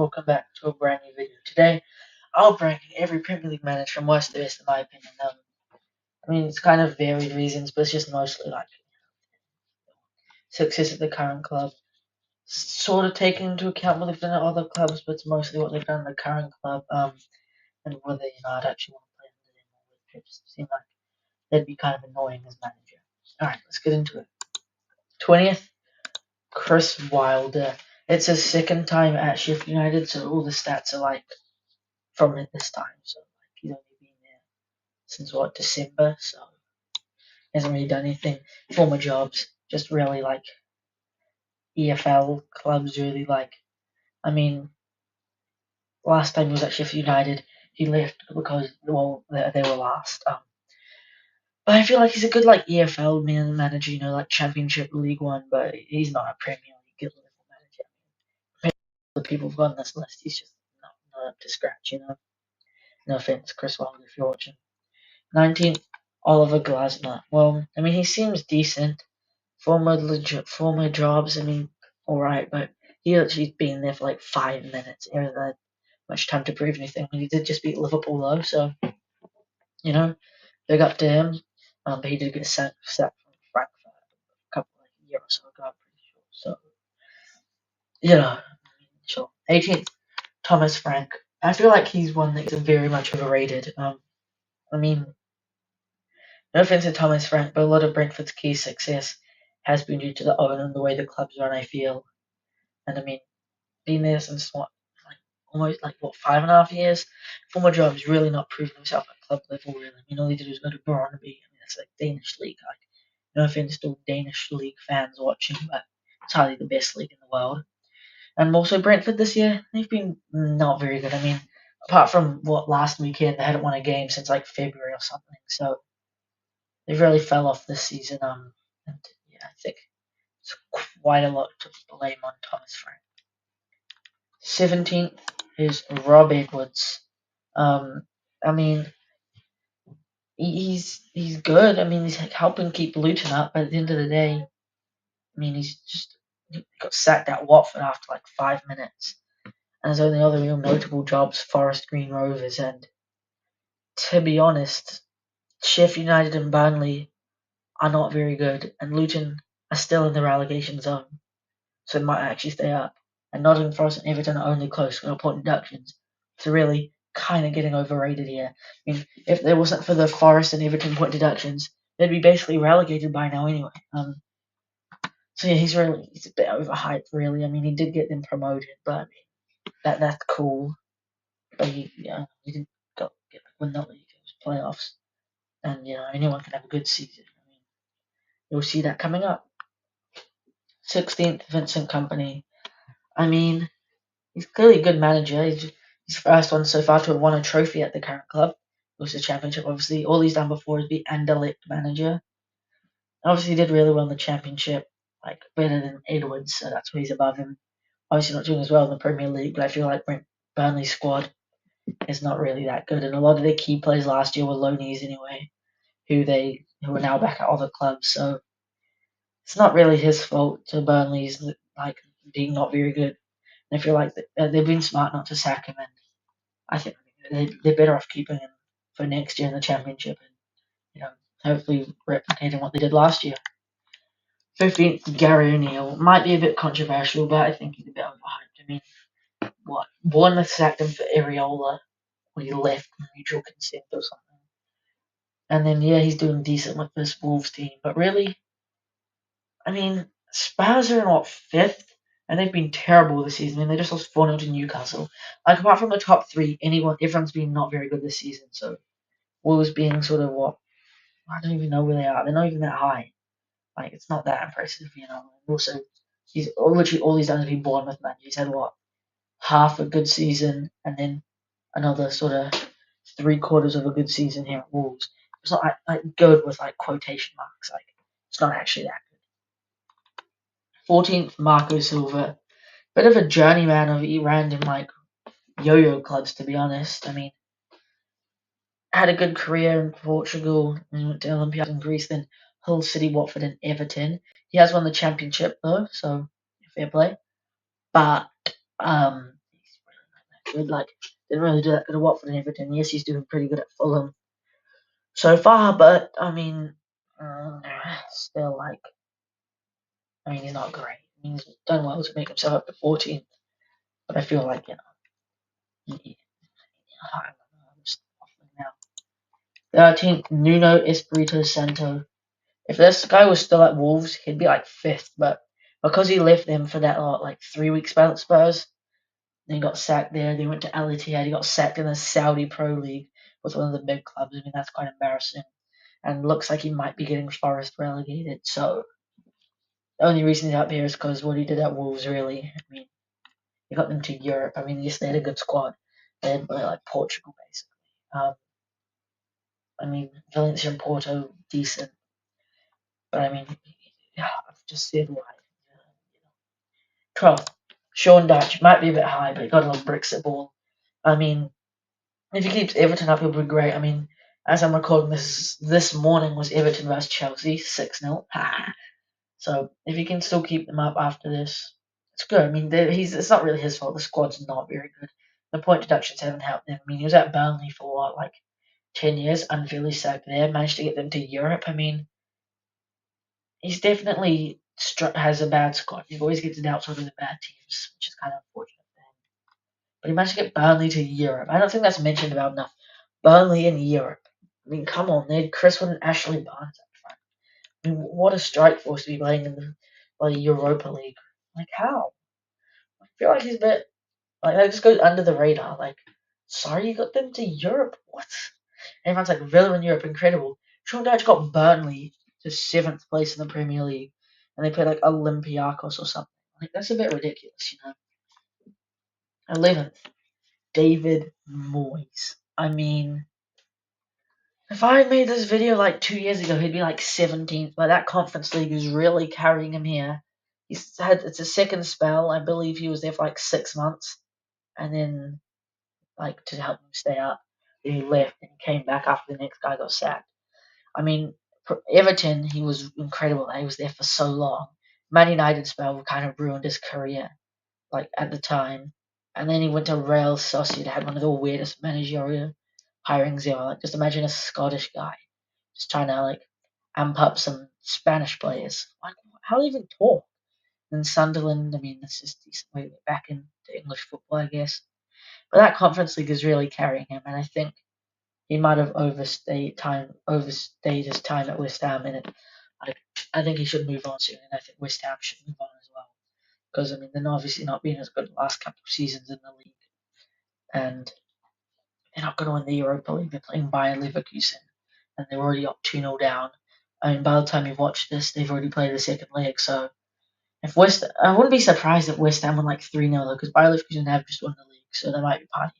welcome back to a brand new video. Today, I'll be ranking every Premier League manager from worst to best in my opinion. It's kind of varied reasons, but it's just mostly like success at the current club. Sort of taking into account what they've done at other clubs, but it's mostly what they've done at the current club, and whether, I'd actually want to play under them or whether it just seem like they'd be kind of annoying as manager. Alright, let's get into it. 20th, Chris Wilder. It's his second time at Sheffield United, so all the stats are like from it this time. So like he's only been there since December, so hasn't really done anything. Former jobs, just really like EFL clubs really like. I mean, last time he was at Sheffield United, he left because they were last. But I feel like he's a good like EFL manager, like Championship League One, but he's not a Premier League good level manager. The people who've got on this list, he's just not up to scratch. No offense, Chris Wilder, if you're watching. 19th, Oliver Glasner. Well, he seems decent. Former jobs, alright, but he actually been there for like 5 minutes. He hasn't had much time to prove anything. He did just beat Liverpool though, so, big up to him. But he did get sacked from Frankfurt a couple of years or so ago, I'm pretty sure. So, sure. 18th, Thomas Frank. I feel like he's one that's very much overrated. I mean, No offense to Thomas Frank, but a lot of Brentford's key success has been due to the owner and the way the club's run, I feel. And being there since almost 5.5 years, former job has really not proven himself at club level, really. All he did was go to Brøndby. It's like Danish league. No offense to Danish league fans watching, but it's hardly the best league in the world. And also Brentford this year, they've been not very good. Apart from last weekend, they hadn't won a game since like February or something. So they really fell off this season. And yeah, I think it's quite a lot to blame on Thomas Frank. 17th is Rob Edwards. Um, I mean, he's good. He's helping keep Luton up, but at the end of the day, he got sacked at Watford after like 5 minutes. And his only other real notable jobs, Forest Green Rovers, and to be honest, Sheffield United and Burnley are not very good, and Luton are still in the relegation zone, so it might actually stay up. And Nottingham Forest and Everton are only close with point deductions. So really kind of getting overrated here. If there wasn't for the Forest and Everton point deductions, they'd be basically relegated by now anyway. So yeah, he's a bit overhyped, really. He did get them promoted, but that's cool. But he didn't win the league. It was playoffs, and anyone can have a good season. You'll see that coming up. 16th, Vincent Company. He's clearly a good manager. He's first one so far to have won a trophy at the current club. It was the championship, obviously. All he's done before is be Anderlecht manager. Obviously, he did really well in the championship, like better than Edwards, so that's why he's above him. Obviously, not doing as well in the Premier League, but I feel like Burnley's squad is not really that good, and a lot of their key players last year were loanees anyway, who are now back at other clubs. So it's not really his fault. To Burnley's being not very good. And I feel like they've been smart not to sack him, and I think they're better off keeping him for next year in the championship, and hopefully replicating what they did last year. 15th, Gary O'Neill might be a bit controversial, but I think he's a bit overhyped. Bournemouth sacked him for Areola when he left mutual consent or something, and then he's doing decent with this Wolves team, but really, Spurs are in fifth, and they've been terrible this season. They just lost 4-0 to Newcastle. Apart from the top three, everyone's been not very good this season. So Wolves being sort of I don't even know where they are. They're not even that high. It's not that impressive. Also, he's literally all he's done is be Bournemouth manager. He's had half a good season, and then another sort of 3/4 of a good season here at Wolves. It's not good with quotation marks. It's not actually that good. 14th, Marco Silva. Bit of a journeyman of random yo-yo clubs, to be honest. Had a good career in Portugal, and went to Olympiacos in Greece, then Hull City, Watford, and Everton. He has won the championship though, so fair play. But he's good. Like, didn't really do that good at Watford and Everton. Yes, he's doing pretty good at Fulham so far, but I mean, still like, I mean, he's not great. I mean, he's done well to make himself up to 14th, but I feel like I don't know, I'm just waffling now. 13th, Nuno Espirito Santo. If this guy was still at Wolves, he'd be like 5th, but because he left them for that like 3 week spell at Spurs, then he got sacked there. Then he went to Al Ittihad. He got sacked in the Saudi Pro League with one of the big clubs. I mean, that's quite embarrassing. And looks like he might be getting Forest relegated. So the only reason he's up here is because what he did at Wolves, really. I mean, he got them to Europe. I mean, yes, they had a good squad. They had like Portugal, basically. I mean, Valencia and Porto, decent. But I mean, yeah, I've just said why. 12th, Sean Dyche. Might be a bit high, but he got a little Brexit ball. I mean, if he keeps Everton up, he'll be great. I mean, as I'm recording this morning was Everton vs Chelsea, 6-0. So if he can still keep them up after this, it's good. I mean, it's not really his fault. The squad's not very good. The point deductions haven't helped them. I mean, he was at Burnley for what, like 10 years, unfairly sacked there, managed to get them to Europe. I mean, he's definitely has a bad squad. He always gets doubts over the bad teams, which is kind of unfortunate for him. But he managed to get Burnley to Europe. I don't think that's mentioned about enough. Burnley in Europe. I mean, come on, they had Chris Wood and Ashley Barnes up front. I mean, what a strike force to be playing in the bloody Europa League. Like, how? I feel like he's a bit like that just goes under the radar. Like, sorry, you got them to Europe. What? Everyone's like, Villa in Europe, incredible. Sean Dyche got Burnley to 7th place in the Premier League, and they played like Olympiacos or something. Like, that's a bit ridiculous, you know. 11th, David Moyes. I mean, if I had made this video like 2 years ago, he'd be like 17th. But that Conference League is really carrying him here. It's a second spell. I believe he was there for like 6 months, and then like to help him stay up, then he left and he came back after the next guy got sacked. I mean, for Everton, he was incredible. He was there for so long. Man United spell kind of ruined his career, like at the time. And then he went to Real Sociedad, one of the weirdest managerial hirings ever. Like, just imagine a Scottish guy just trying to like amp up some Spanish players. Like, how do you even talk? And Sunderland, I mean, that's just a decent way to get back into English football, I guess. But that Conference League is really carrying him, and I think he might have overstayed his time at West Ham, and I think he should move on soon, and I think West Ham should move on as well. Because I mean, they're obviously not being as good the last couple of seasons in the league, and they're not going to win the Europa League. They're playing Bayer Leverkusen, and they're already up 2-0 down. I mean, by the time you've watched this, they've already played the second leg. So I wouldn't be surprised if West Ham won like 3-0 though, because Bayer Leverkusen have just won the league, so they might be partying.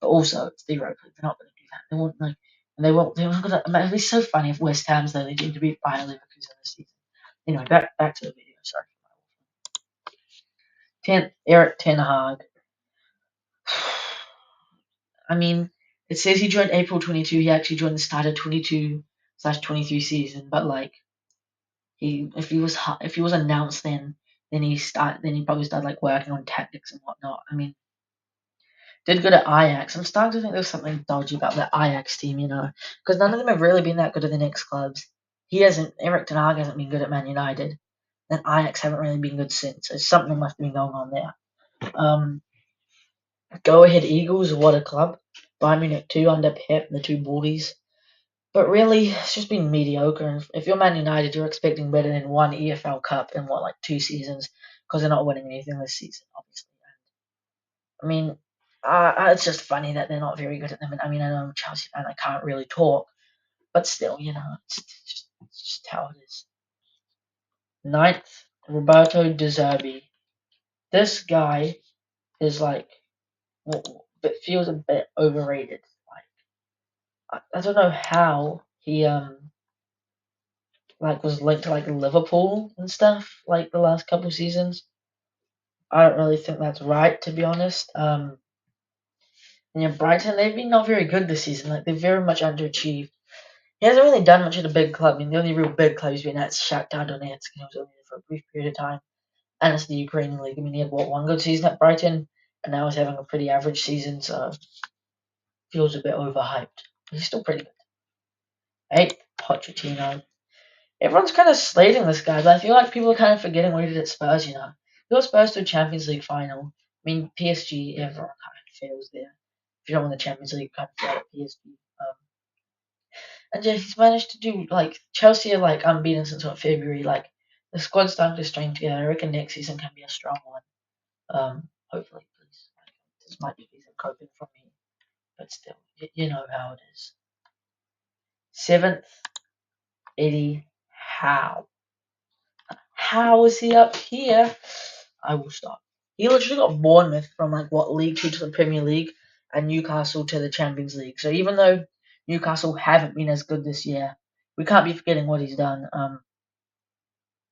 But also, it's the Europa League. They're not going to do that. They won't like, and they won't. They're not going to. It'd be so funny if West Ham's though they need to beat Bayer Leverkusen this season. Anyway, back to the video. Sorry. 10th, Eric Ten Hag. I mean, it says he joined April 22. He actually joined the start of 22/23 season. But like, if he was announced then he probably started like working on tactics and whatnot. I mean, did good at Ajax. I'm starting to think there's something dodgy about that Ajax team, you know, because none of them have really been that good at the next clubs. Eric Ten Hag hasn't been good at Man United, and Ajax haven't really been good since. So something must have been going on there. Go Ahead Eagles, what a club. Bayern Munich 2 under Pep, the two bullies. But really, it's just been mediocre. And if you're Man United, you're expecting better than one EFL Cup in like 2 seasons, because they're not winning anything this season, obviously. I mean, it's just funny that they're not very good at them. I mean, I know I'm a Chelsea fan, I can't really talk, but still, you know, it's just how it is. 9th, Roberto De Zerbi. This guy is like, it feels a bit overrated. Like, I don't know how he like was linked to like Liverpool and stuff like the last couple of seasons. I don't really think that's right, to be honest. And yeah, Brighton, they've been not very good this season. Like, they've very much underachieved. He hasn't really done much at a big club. I mean, the only real big club he's been at is Shakhtar Donetsk, and he was only there for a brief period of time. And it's the Ukrainian league. I mean, he had one good season at Brighton, and now he's having a pretty average season, so feels a bit overhyped. He's still pretty good. 8th, Pochettino. Everyone's kind of slating this guy, but I feel like people are kind of forgetting what he did at Spurs, you know. He got Spurs to a Champions League final. I mean, PSG, everyone kind of fails there. If you don't win the Champions League, you kind of fail at PSG. And yeah, he's managed to do, like, Chelsea are, like, unbeaten since, February. Like, the squad's starting to string together. I reckon next season can be a strong one. Hopefully, please. This might be decent coping from me, but still, you know how it is. 7th, Eddie Howe. How is he up here? I will stop. He literally got Bournemouth from League Two to the Premier League and Newcastle to the Champions League. So even though Newcastle haven't been as good this year, we can't be forgetting what he's done.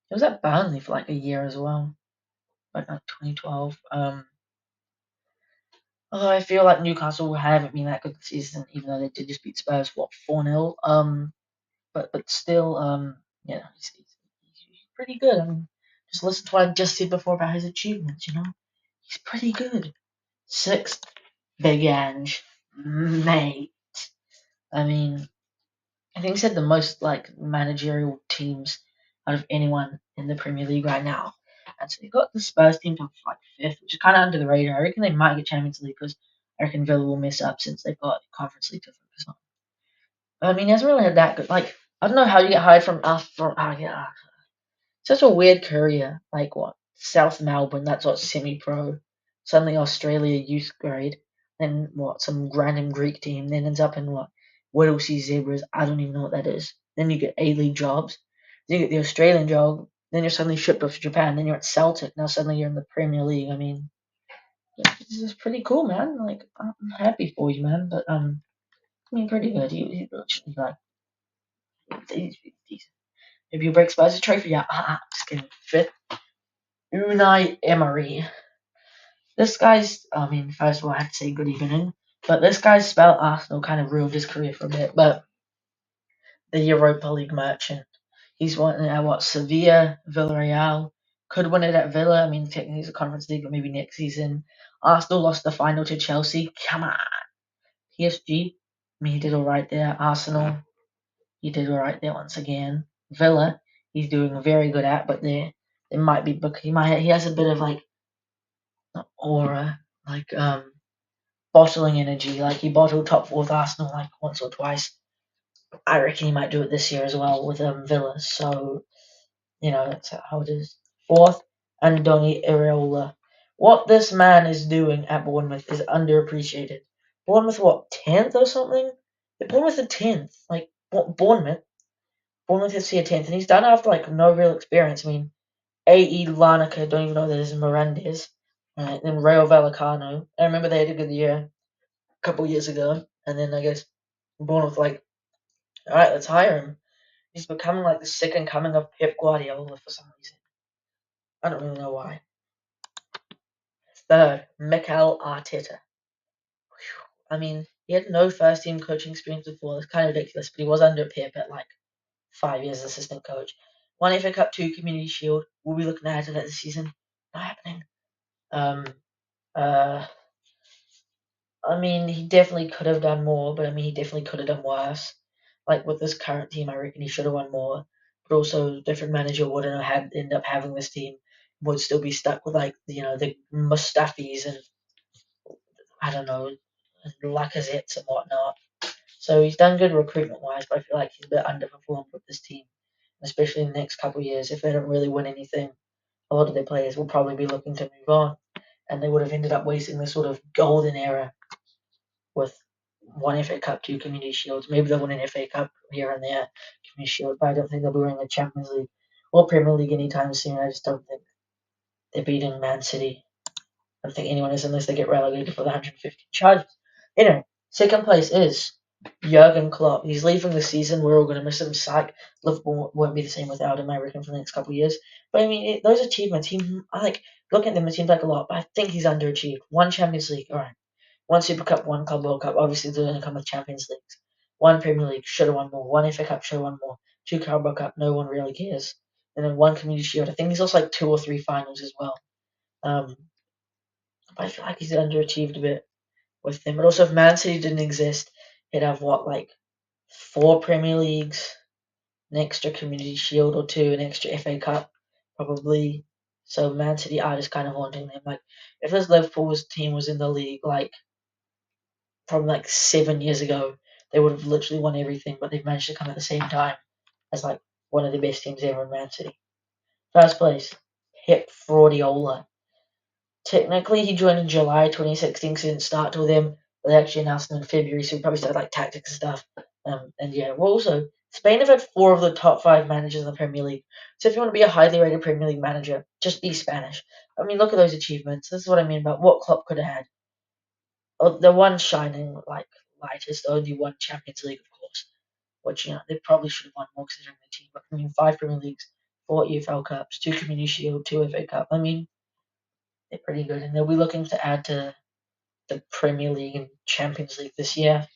He was at Burnley for like a year as well, like 2012. Although I feel like Newcastle haven't been that good this season, even though they did just beat Spurs 4-0. But still, yeah, he's pretty good. I mean, just listen to what I just said before about his achievements. You know, he's pretty good. 6th, Big Ange, mate. I mean, I think he's had the most managerial teams out of anyone in the Premier League right now. And so you got the Spurs team to 5th, which is kind of under the radar. I reckon they might get Champions League because I reckon Villa will mess up since they've got Conference League to focus on. I mean, he hasn't really had that good. Like, I don't know how you get hired from such a weird career. Like what? South Melbourne, that's what semi-pro. Suddenly Australia youth grade. Then what? Some random Greek team. Then ends up in what? Whittlesea Zebras. I don't even know what that is. Then you get A-League jobs. Then you get the Australian job. Then you're suddenly shipped off to Japan. Then you're at Celtic. Now suddenly you're in the Premier League. I mean, this is pretty cool, man. Like, I'm happy for you, man. But I mean, pretty good. He's decent. If you break Spurs a trophy, yeah, just kidding. 5th, Unai Emery. This guy's, I mean, first of all, I have to say good evening, but this guy's spell at Arsenal kind of ruined his career for a bit. But the Europa League merchant, he's won at Sevilla, Villarreal, could win it at Villa. I mean, technically it's a Conference League, but maybe next season. Arsenal lost the final to Chelsea. Come on. PSG, I mean, he did all right there. Arsenal, he did all right there once again. Villa, he's doing very good at, but there might be he has a bit of aura, bottling energy. Like he bottled top 4 with Arsenal like once or twice. I reckon he might do it this year as well with Villa. So that's how it is. 4th, Andoni Iraola. What this man is doing at Bournemouth is underappreciated. Bournemouth, what, 10th or something? Bournemouth are 10th. Like, what, Bournemouth FC are 10th, and he's done it after no real experience. I mean, A.E. Larnaca, don't even know that is Mirandes. Right, then Rayo Vallecano. I remember they had a good year a couple years ago, and then I guess Bournemouth alright, let's hire him. He's becoming the second coming of Pep Guardiola for some reason. I don't really know why. 3rd, Mikel Arteta. I mean, he had no first team coaching experience before. It's kind of ridiculous, but he was under Pep at 5 years as assistant coach. 1 FA Cup, 2 Community Shield. We'll be looking ahead to that this season. Not happening. I mean, he definitely could have done more, but I mean, he definitely could have done worse. Like with this current team, I reckon he should have won more. But also, a different manager wouldn't have end up having this team. Would still be stuck with the Mustafis and I don't know, Lacazettes and whatnot. So he's done good recruitment wise, but I feel like he's a bit underperformed with this team, especially in the next couple of years. If they don't really win anything, a lot of their players will probably be looking to move on, and they would have ended up wasting this sort of golden era with 1 FA Cup, 2 Community Shields. Maybe they'll win an FA Cup here and there, Community Shield, but I don't think they'll be winning the Champions League or Premier League anytime soon. I just don't think they're beating Man City. I don't think anyone is unless they get relegated for the 150 charges. Anyway, second place is Jurgen Klopp. He's leaving the season. We're all going to miss him. Psych. Liverpool won't be the same without him, I reckon, for the next couple of years. But I mean, those achievements, looking at them, it seems like a lot, but I think he's underachieved. 1 Champions League, alright. 1 Super Cup, 1 Club World Cup. Obviously, they're going to come with Champions Leagues. 1 Premier League, should have won more. 1 FA Cup, should have won more. 2 Carabao Cup, no one really cares. And then 1 Community Shield. I think he's also 2 or 3 finals as well. But I feel like he's underachieved a bit with them. But also, if Man City didn't exist, he'd have what, like 4 Premier Leagues, an extra Community Shield or two, an extra FA Cup, probably. So Man City are just kind of haunting them. Like if this Liverpool's team was in the league like from like 7 years ago, they would have literally won everything. But they've managed to come at the same time as like one of the best teams ever in Man City. First place, Pep Fraudiola. Technically, he joined in July 2016 because he didn't start till then. But they actually announced him in February, so he probably started like tactics and stuff. And yeah, well, also, Spain have had 4 of the top 5 managers in the Premier League. So if you want to be a highly rated Premier League manager, just be Spanish. I mean, look at those achievements. This is what I mean about what Klopp could have had. The one shining like lightest, only one Champions League, of course, which they probably should have won more considering the team. But I mean, 5 Premier Leagues, 4 EFL Cups, 2 Community Shield, 2 FA Cup. I mean, they're pretty good, and they'll be looking to add to the Premier League and Champions League this year.